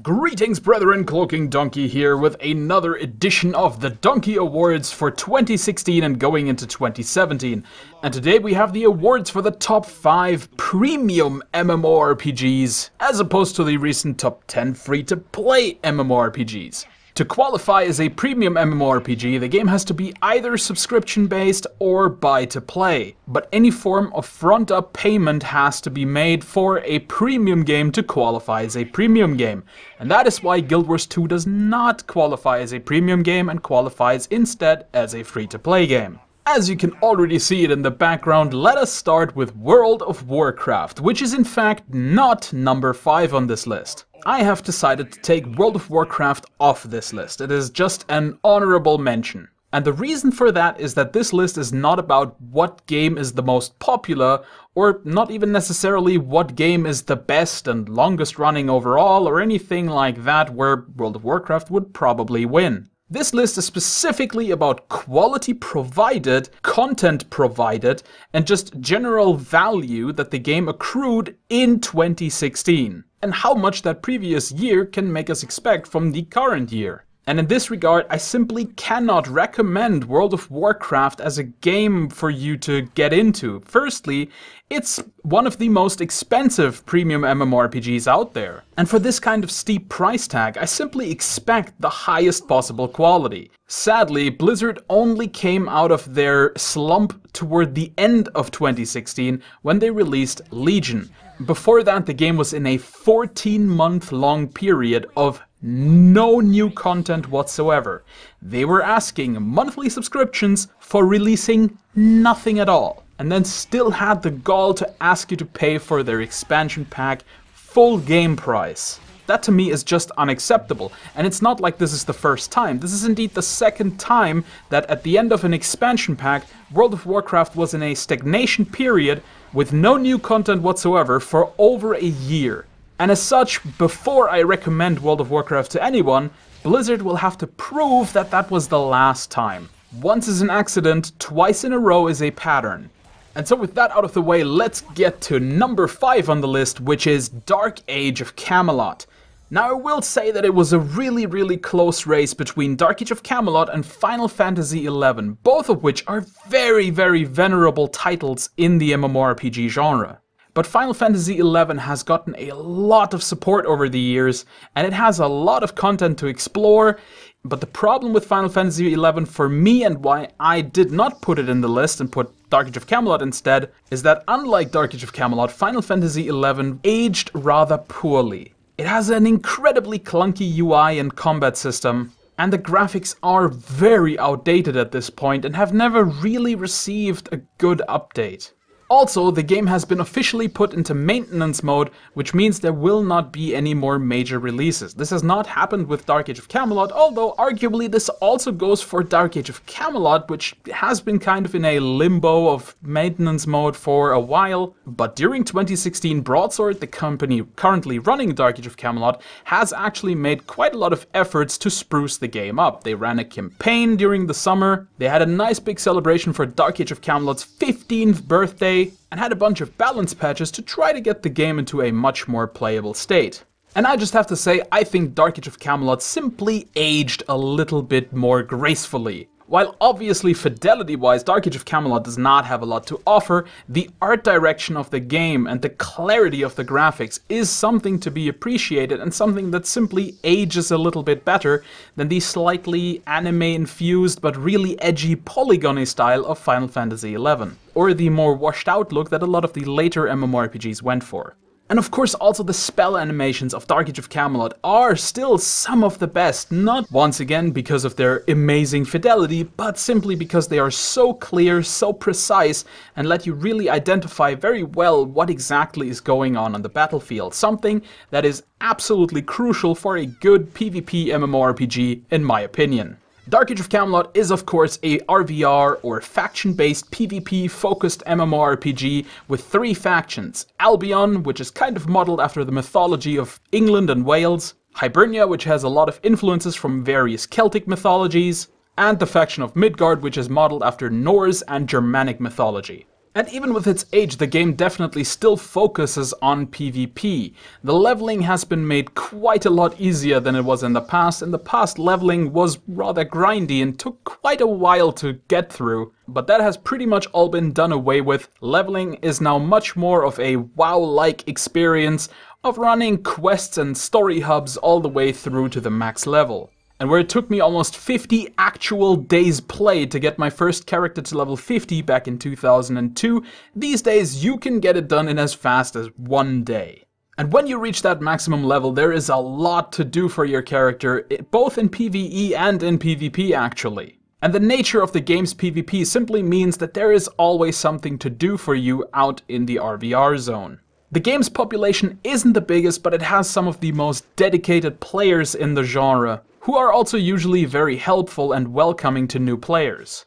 Greetings brethren, CloakingDonkey here with another edition of the Donkey Awards for 2016 and going into 2017. And today we have the awards for the top 5 premium MMORPGs, as opposed to the recent top 10 free-to-play MMORPGs. To qualify as a premium MMORPG, the game has to be either subscription-based or buy-to-play. But any form of front-up payment has to be made for a premium game to qualify as a premium game. And that is why Guild Wars 2 does not qualify as a premium game and qualifies instead as a free-to-play game. As you can already see it in the background, let us start with World of Warcraft, which is in fact not number 5 on this list. I have decided to take World of Warcraft off this list. It is just an honorable mention. And the reason for that is that this list is not about what game is the most popular, or not even necessarily what game is the best and longest running overall, or anything like that where World of Warcraft would probably win. This list is specifically about quality provided, content provided, and just general value that the game accrued in 2016. And how much that previous year can make us expect from the current year. And in this regard, I simply cannot recommend World of Warcraft as a game for you to get into. Firstly, it's one of the most expensive premium MMORPGs out there. And for this kind of steep price tag, I simply expect the highest possible quality. Sadly, Blizzard only came out of their slump toward the end of 2016 when they released Legion. Before that, the game was in a 14-month-long period of no new content whatsoever. They were asking monthly subscriptions for releasing nothing at all, and then still had the gall to ask you to pay for their expansion pack full game price. That to me is just unacceptable, and it's not like this is the first time. This is indeed the second time that at the end of an expansion pack, World of Warcraft was in a stagnation period with no new content whatsoever for over a year. And as such, before I recommend World of Warcraft to anyone, Blizzard will have to prove that that was the last time. Once is an accident, twice in a row is a pattern. And so with that out of the way, let's get to number 5 on the list, which is Dark Age of Camelot. Now I will say that it was a really close race between Dark Age of Camelot and Final Fantasy XI, both of which are very venerable titles in the MMORPG genre. But Final Fantasy XI has gotten a lot of support over the years, and it has a lot of content to explore. But the problem with Final Fantasy XI for me, and why I did not put it in the list and put Dark Age of Camelot instead, is that unlike Dark Age of Camelot, Final Fantasy XI aged rather poorly. It has an incredibly clunky UI and combat system, and the graphics are very outdated at this point and have never really received a good update. Also, the game has been officially put into maintenance mode, which means there will not be any more major releases. This has not happened with Dark Age of Camelot, although arguably this also goes for Dark Age of Camelot, which has been kind of in a limbo of maintenance mode for a while. But during 2016, Broadsword, the company currently running Dark Age of Camelot, has actually made quite a lot of efforts to spruce the game up. They ran a campaign during the summer, they had a nice big celebration for Dark Age of Camelot's 15th birthday, and had a bunch of balance patches to try to get the game into a much more playable state. And I just have to say, I think Dark Age of Camelot simply aged a little bit more gracefully. While obviously fidelity-wise Dark Age of Camelot does not have a lot to offer, the art direction of the game and the clarity of the graphics is something to be appreciated and something that simply ages a little bit better than the slightly anime-infused but really edgy polygony style of Final Fantasy XI, or the more washed out look that a lot of the later MMORPGs went for. And of course also the spell animations of Dark Age of Camelot are still some of the best, not once again because of their amazing fidelity, but simply because they are so clear, so precise, and let you really identify very well what exactly is going on the battlefield, something that is absolutely crucial for a good PvP MMORPG in my opinion. Dark Age of Camelot is of course a RVR or faction-based PvP-focused MMORPG with 3 factions. Albion, which is kind of modeled after the mythology of England and Wales, Hibernia, which has a lot of influences from various Celtic mythologies, and the faction of Midgard, which is modeled after Norse and Germanic mythology. And even with its age, the game definitely still focuses on PvP. The leveling has been made quite a lot easier than it was in the past. In the past, leveling was rather grindy and took quite a while to get through. But that has pretty much all been done away with. Leveling is now much more of a WoW-like experience of running quests and story hubs all the way through to the max level. And where it took me almost 50 actual days played to get my first character to level 50 back in 2002, these days you can get it done in as fast as 1 day. And when you reach that maximum level, there is a lot to do for your character, both in PvE and in PvP actually. And the nature of the game's PvP simply means that there is always something to do for you out in the RVR zone. The game's population isn't the biggest, but it has some of the most dedicated players in the genre, who are also usually very helpful and welcoming to new players.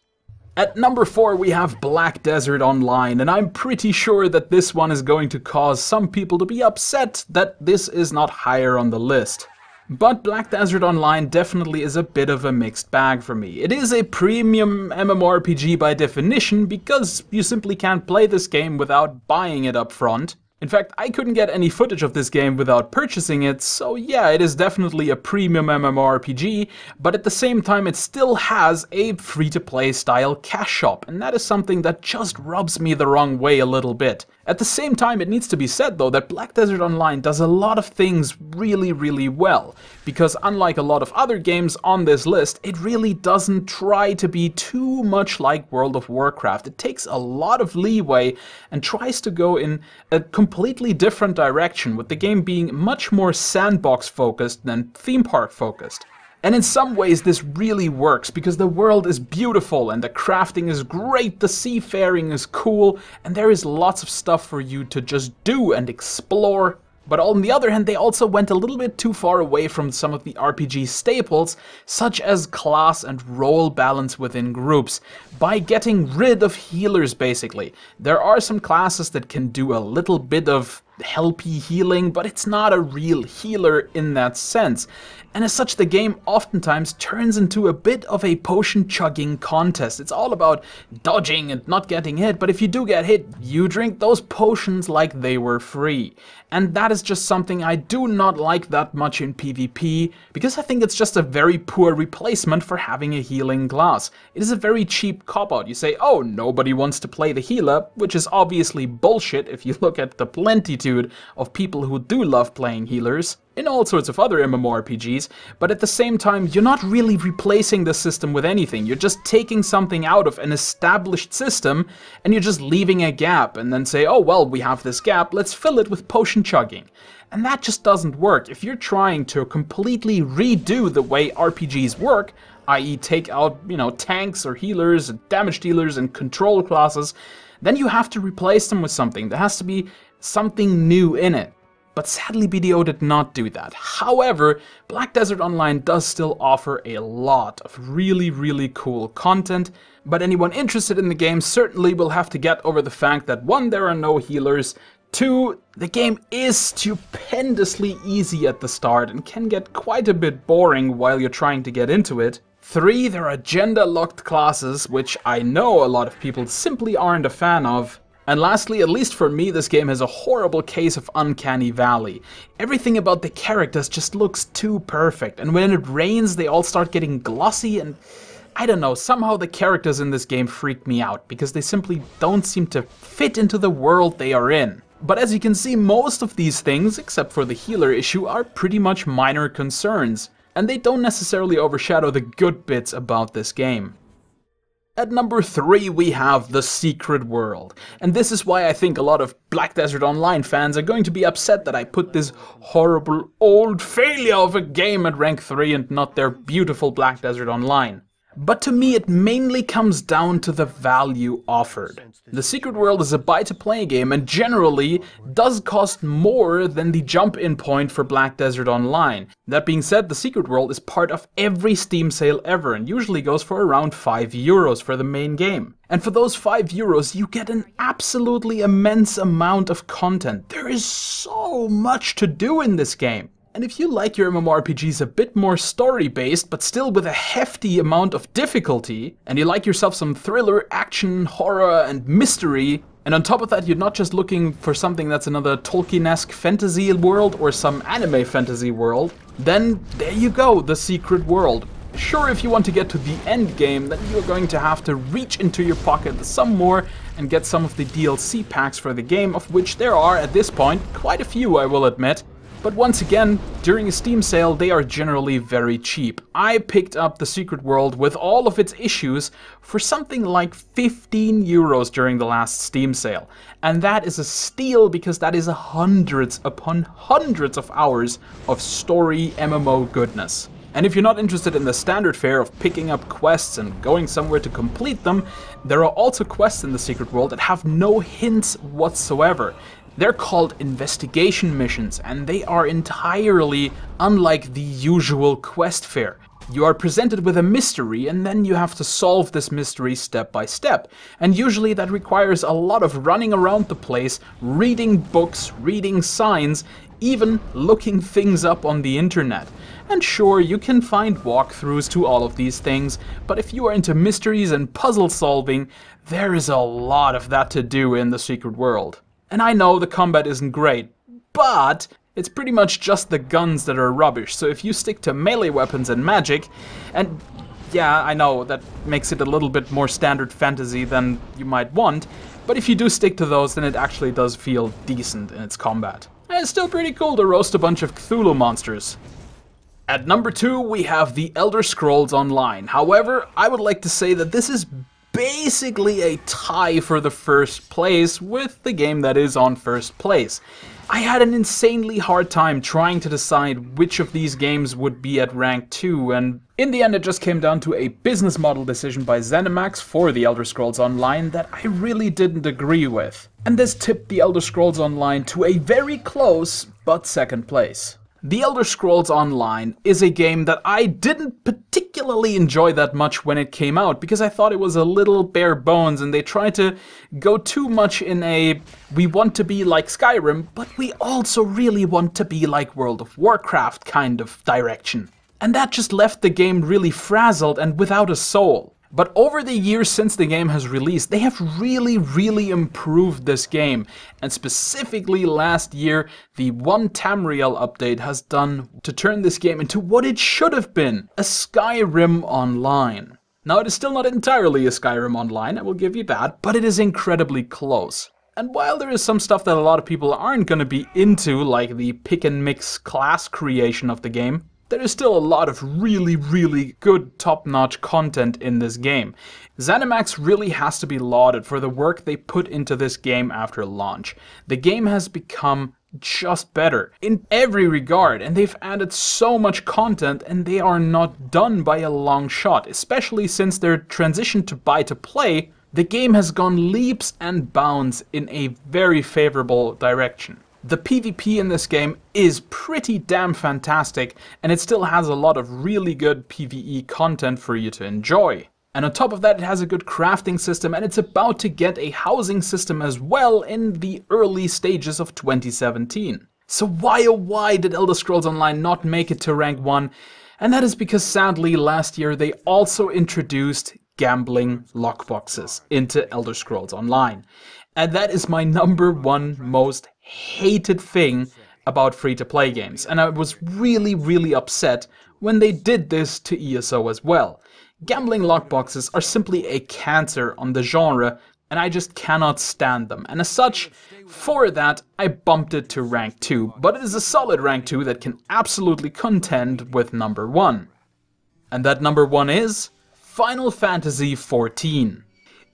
At number 4 we have Black Desert Online, and I'm pretty sure that this one is going to cause some people to be upset that this is not higher on the list. But Black Desert Online definitely is a bit of a mixed bag for me. It is a premium MMORPG by definition, because you simply can't play this game without buying it up front. In fact, I couldn't get any footage of this game without purchasing it, so yeah, it is definitely a premium MMORPG, but at the same time it still has a free-to-play style cash shop, and that is something that just rubs me the wrong way a little bit. At the same time, it needs to be said though that Black Desert Online does a lot of things really well, because unlike a lot of other games on this list, it really doesn't try to be too much like World of Warcraft. It takes a lot of leeway and tries to go in a completely different direction, with the game being much more sandbox focused than theme park focused. And in some ways this really works, because the world is beautiful and the crafting is great, the seafaring is cool, and there is lots of stuff for you to just do and explore. But on the other hand, they also went a little bit too far away from some of the RPG staples, such as class and role balance within groups, by getting rid of healers basically. There are some classes that can do a little bit of helpy healing, but it's not a real healer in that sense. And as such, the game oftentimes turns into a bit of a potion chugging contest. It's all about dodging and not getting hit, but if you do get hit, you drink those potions like they were free. And that is just something I do not like that much in PvP, because I think it's just a very poor replacement for having a healing class. It is a very cheap cop-out. You say, oh, nobody wants to play the healer, which is obviously bullshit if you look at the plentitude of people who do love playing healers in all sorts of other MMORPGs, but at the same time, you're not really replacing the system with anything. You're just taking something out of an established system, and you're just leaving a gap, and then say, oh well, we have this gap, let's fill it with potion chugging. And that just doesn't work. If you're trying to completely redo the way RPGs work, i.e. take out, tanks or healers, and damage dealers and control classes, then you have to replace them with something. There has to be something new in it. But sadly, BDO did not do that. However, Black Desert Online does still offer a lot of really cool content, but anyone interested in the game certainly will have to get over the fact that 1, there are no healers, 2, the game is stupendously easy at the start and can get quite a bit boring while you're trying to get into it, 3, there are gender-locked classes, which I know a lot of people simply aren't a fan of. And lastly, at least for me, this game has a horrible case of Uncanny Valley. Everything about the characters just looks too perfect, and when it rains they all start getting glossy, and I don't know, somehow the characters in this game freak me out, because they simply don't seem to fit into the world they are in. But as you can see, most of these things, except for the healer issue, are pretty much minor concerns, and they don't necessarily overshadow the good bits about this game. At number 3 we have The Secret World, and this is why I think a lot of Black Desert Online fans are going to be upset that I put this horrible old failure of a game at rank 3 and not their beautiful Black Desert Online. But to me it mainly comes down to the value offered. The Secret World is a buy-to-play game and generally does cost more than the jump-in point for Black Desert Online. That being said, the Secret World is part of every Steam sale ever and usually goes for around €5 for the main game. And for those €5 you get an absolutely immense amount of content. There is so much to do in this game. And if you like your MMORPGs a bit more story-based, but still with a hefty amount of difficulty, and you like yourself some thriller, action, horror, and mystery, And on top of that, you're not just looking for something that's another Tolkien-esque fantasy world or some anime fantasy world. Then there you go, the secret world. Sure, if you want to get to the end game, then you're going to have to reach into your pocket some more and get some of the DLC packs for the game, of which there are, at this point, quite a few, I will admit. But once again, during a Steam sale, they are generally very cheap. I picked up the Secret World with all of its issues for something like 15 euros during the last Steam sale. And that is a steal because that is hundreds upon hundreds of hours of story MMO goodness. And if you're not interested in the standard fare of picking up quests and going somewhere to complete them, there are also quests in the Secret World that have no hints whatsoever. They're called investigation missions, and they are entirely unlike the usual quest fare. You are presented with a mystery, and then you have to solve this mystery step by step. And usually that requires a lot of running around the place, reading books, reading signs, even looking things up on the internet. And sure, you can find walkthroughs to all of these things, but if you are into mysteries and puzzle solving, there is a lot of that to do in the Secret World. And I know the combat isn't great, but it's pretty much just the guns that are rubbish. So if you stick to melee weapons and magic, and yeah, I know that makes it a little bit more standard fantasy than you might want, but if you do stick to those, then it actually does feel decent in its combat. And it's still pretty cool to roast a bunch of Cthulhu monsters. At number 2, we have The Elder Scrolls Online. However, I would like to say that this is basically a tie for the first place with the game that is on first place. I had an insanely hard time trying to decide which of these games would be at rank 2, and in the end it just came down to a business model decision by ZeniMax for The Elder Scrolls Online that I really didn't agree with. And this tipped The Elder Scrolls Online to a very close but second place. The Elder Scrolls Online is a game that I didn't particularly enjoy that much when it came out because I thought it was a little bare bones and they tried to go too much in a we want to be like Skyrim, but we also really want to be like World of Warcraft kind of direction. And that just left the game really frazzled and without a soul. But over the years since the game has released, they have really improved this game. And specifically last year, the 1 Tamriel update has done to turn this game into what it should have been, a Skyrim Online. Now, it is still not entirely a Skyrim Online, I will give you that, but it is incredibly close. And while there is some stuff that a lot of people aren't going to be into, like the pick and mix class creation of the game, there is still a lot of really good top-notch content in this game. ZeniMax really has to be lauded for the work they put into this game after launch. The game has become just better in every regard, and they've added so much content and they are not done by a long shot, especially since their transition to buy-to-play. The game has gone leaps and bounds in a very favorable direction. The PvP in this game is pretty damn fantastic, and it still has a lot of really good PvE content for you to enjoy. And on top of that, it has a good crafting system, and it's about to get a housing system as well in the early stages of 2017. So why oh why did Elder Scrolls Online not make it to rank 1? And that is because sadly last year they also introduced gambling lockboxes into Elder Scrolls Online. And that is my #1 most hated thing about free-to-play games. And I was really upset when they did this to ESO as well. Gambling lockboxes are simply a cancer on the genre, and I just cannot stand them. And as such, for that, I bumped it to rank 2. But it is a solid rank 2 that can absolutely contend with #1. And that #1 is Final Fantasy XIV.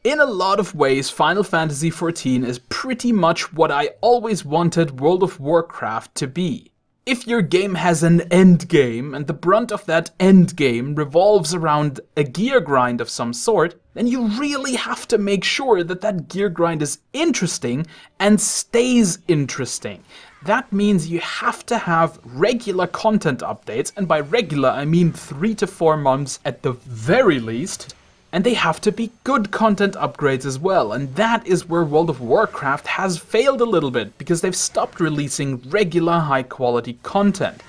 In a lot of ways, Final Fantasy XIV is pretty much what I always wanted World of Warcraft to be. If your game has an end game, and the brunt of that end game revolves around a gear grind of some sort, then you really have to make sure that that gear grind is interesting and stays interesting. That means you have to have regular content updates, and by regular I mean 3 to 4 months at the very least. And they have to be good content upgrades as well, and that is where World of Warcraft has failed a little bit, because they've stopped releasing regular high quality content.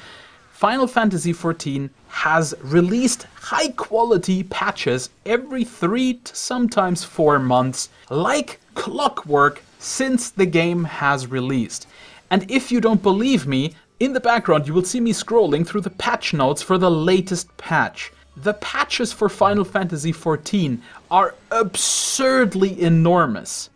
Final Fantasy XIV has released high quality patches every 3 to sometimes 4 months, like clockwork, since the game has released. And if you don't believe me, in the background you will see me scrolling through the patch notes for the latest patch. The patches for Final Fantasy XIV are absurdly enormous.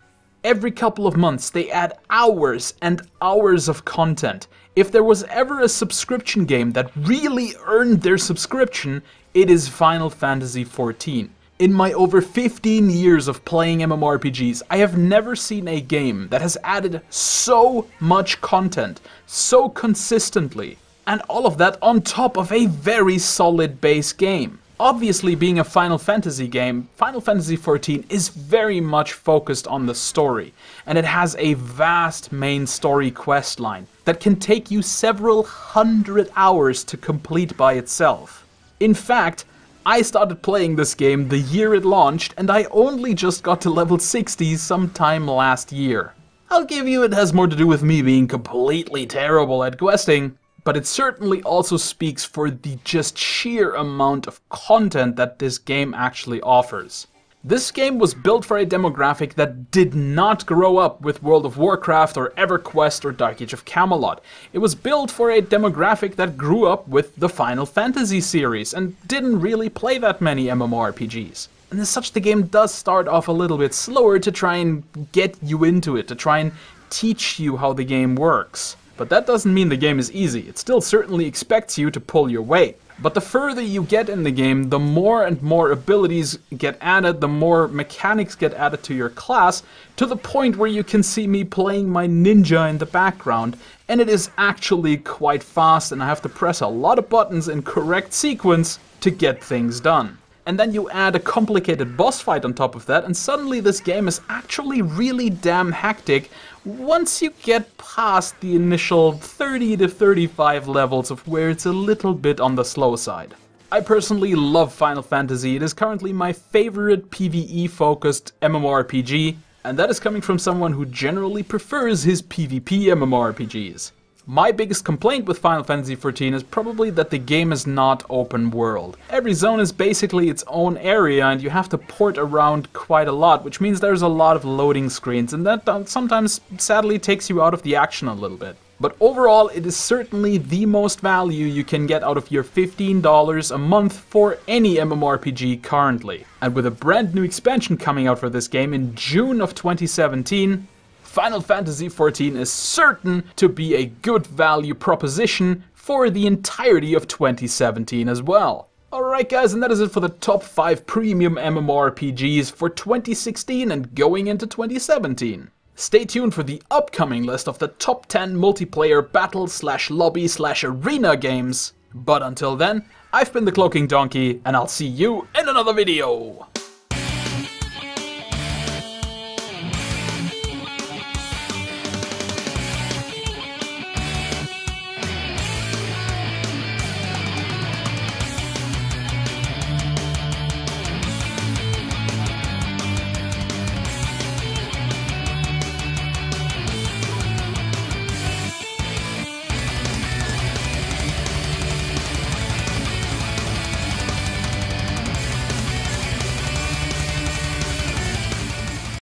Every couple of months they add hours and hours of content. If there was ever a subscription game that really earned their subscription, it is Final Fantasy XIV. In my over 15 years of playing MMORPGs, I have never seen a game that has added so much content, so consistently, and all of that on top of a very solid base game. Obviously, being a Final Fantasy game, Final Fantasy XIV is very much focused on the story, and it has a vast main story questline that can take you several hundred hours to complete by itself. In fact, I started playing this game the year it launched, and I only just got to level 60 sometime last year. I'll give you it has more to do with me being completely terrible at questing, but it certainly also speaks for the just sheer amount of content that this game actually offers. This game was built for a demographic that did not grow up with World of Warcraft or EverQuest or Dark Age of Camelot. It was built for a demographic that grew up with the Final Fantasy series and didn't really play that many MMORPGs. And as such, the game does start off a little bit slower to try and get you into it, to try and teach you how the game works. But that doesn't mean the game is easy. It still certainly expects you to pull your weight. But the further you get in the game, the more and more abilities get added, the more mechanics get added to your class, to the point where you can see me playing my ninja in the background, and it is actually quite fast, and I have to press a lot of buttons in correct sequence to get things done. And then you add a complicated boss fight on top of that, and suddenly this game is actually really damn hectic once you get past the initial 30 to 35 levels of where it's a little bit on the slow side. I personally love Final Fantasy. It is currently my favorite PvE-focused MMORPG, and that is coming from someone who generally prefers his PvP MMORPGs. My biggest complaint with Final Fantasy XIV is probably that the game is not open world. Every zone is basically its own area and you have to port around quite a lot, which means there's a lot of loading screens, and that sometimes sadly takes you out of the action a little bit. But overall, it is certainly the most value you can get out of your $15 a month for any MMORPG currently. And with a brand new expansion coming out for this game in June of 2017, Final Fantasy XIV is certain to be a good value proposition for the entirety of 2017 as well. Alright guys, and that is it for the top 5 premium MMORPGs for 2016 and going into 2017. Stay tuned for the upcoming list of the top 10 multiplayer battle/lobby/arena games. But until then, I've been the CloakingDonkey, and I'll see you in another video!